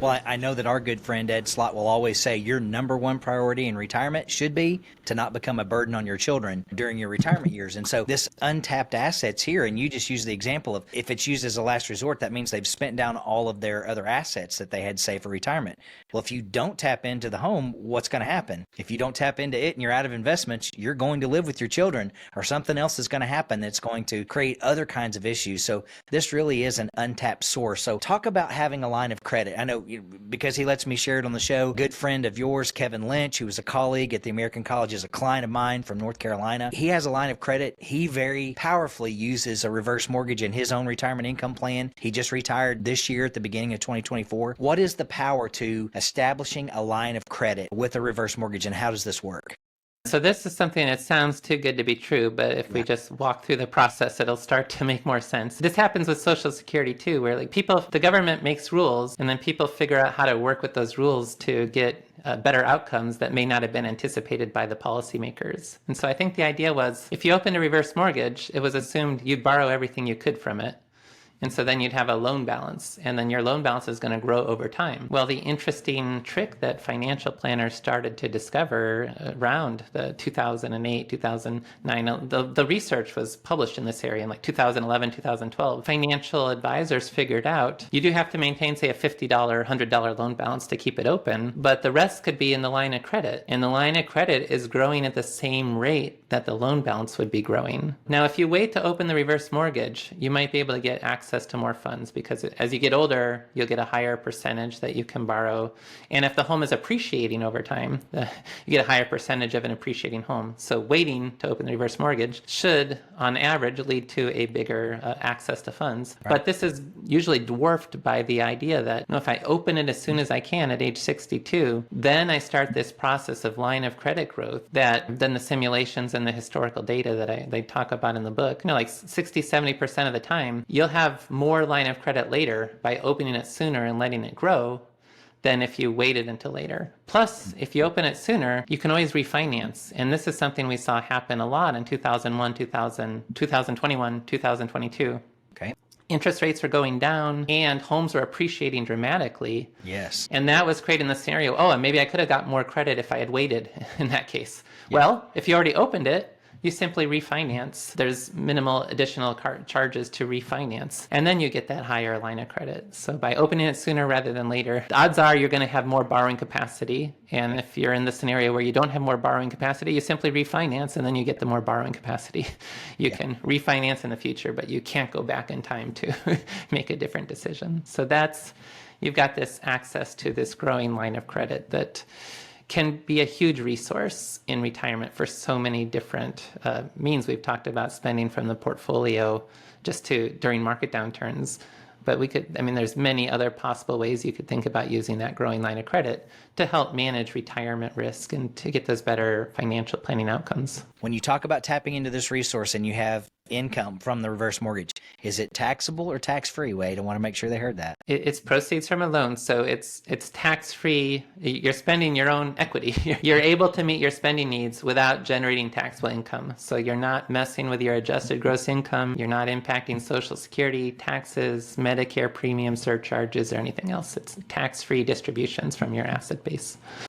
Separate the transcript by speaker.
Speaker 1: Well, I know that our good friend Ed Slott will always say your number one priority in retirement should be to not become a burden on your children during your retirement years. And so this untapped assets here, and you just use the example of if it's used as a last resort, that means they've spent down all of their other assets that they had saved for retirement. Well, if you don't tap into the home, what's going to happen? If you don't tap into it and you're out of investments, you're going to live with your children, or something else is going to happen that's going to create other kinds of issues. So this really is an untapped source. So talk about having a line of credit. I know because he lets me share it on the show, good friend of yours, Kevin Lynch, who was a colleague at the American College, is a client of mine from North Carolina. He has a line of credit. He very powerfully uses a reverse mortgage in his own retirement income plan. He just retired this year at the beginning of 2024. What is the power to establishing a line of credit with a reverse mortgage, and how does this work?
Speaker 2: So this is something that sounds too good to be true, but if we just walk through the process, it'll start to make more sense. This happens with Social Security too, where the government makes rules, and then people figure out how to work with those rules to get better outcomes that may not have been anticipated by the policymakers. And so I think the idea was, if you opened a reverse mortgage, it was assumed you'd borrow everything you could from it. And so then you'd have a loan balance, and then your loan balance is going to grow over time. Well, the interesting trick that financial planners started to discover around the 2008, 2009, the research was published in this area in like 2011, 2012. Financial advisors figured out you do have to maintain, say, a $50, $100 loan balance to keep it open, but the rest could be in the line of credit. And the line of credit is growing at the same rate that the loan balance would be growing. Now, if you wait to open the reverse mortgage, you might be able to get access to more funds, because as you get older, you'll get a higher percentage that you can borrow. And if the home is appreciating over time, you get a higher percentage of an appreciating home. So waiting to open the reverse mortgage should, on average, lead to a bigger access to funds. Right. But this is usually dwarfed by the idea that, if I open it as soon as I can at age 62, then I start this process of line of credit growth that then the simulations and the historical data that they talk about in the book, like 60, 70% of the time, you'll have more line of credit later by opening it sooner and letting it grow than if you waited until later. Plus, if you open it sooner, you can always refinance. And this is something we saw happen a lot in 2001, 2021, 2022.
Speaker 1: Okay.
Speaker 2: Interest rates were going down and homes were appreciating dramatically.
Speaker 1: Yes.
Speaker 2: And that was creating the scenario, and maybe I could have got more credit if I had waited in that case. Yeah. Well, if you already opened it, you simply refinance. There's minimal additional charges to refinance, and then you get that higher line of credit. So by opening it sooner rather than later, the odds are you're going to have more borrowing capacity. And if you're in the scenario where you don't have more borrowing capacity, you simply refinance, and then you get the more borrowing capacity. You can refinance in the future, but you can't go back in time to make a different decision. So you've got this access to this growing line of credit that can be a huge resource in retirement for so many different means. We've talked about spending from the portfolio just during market downturns, but there's many other possible ways you could think about using that growing line of credit to help manage retirement risk and to get those better financial planning outcomes.
Speaker 1: When you talk about tapping into this resource and you have income from the reverse mortgage, is it taxable or tax-free? Wade, I want to make sure they heard that.
Speaker 2: It's proceeds from a loan, so it's tax-free. You're spending your own equity. You're able to meet your spending needs without generating taxable income. So you're not messing with your adjusted gross income. You're not impacting Social Security, taxes, Medicare premium surcharges, or anything else. It's tax-free distributions from your asset base.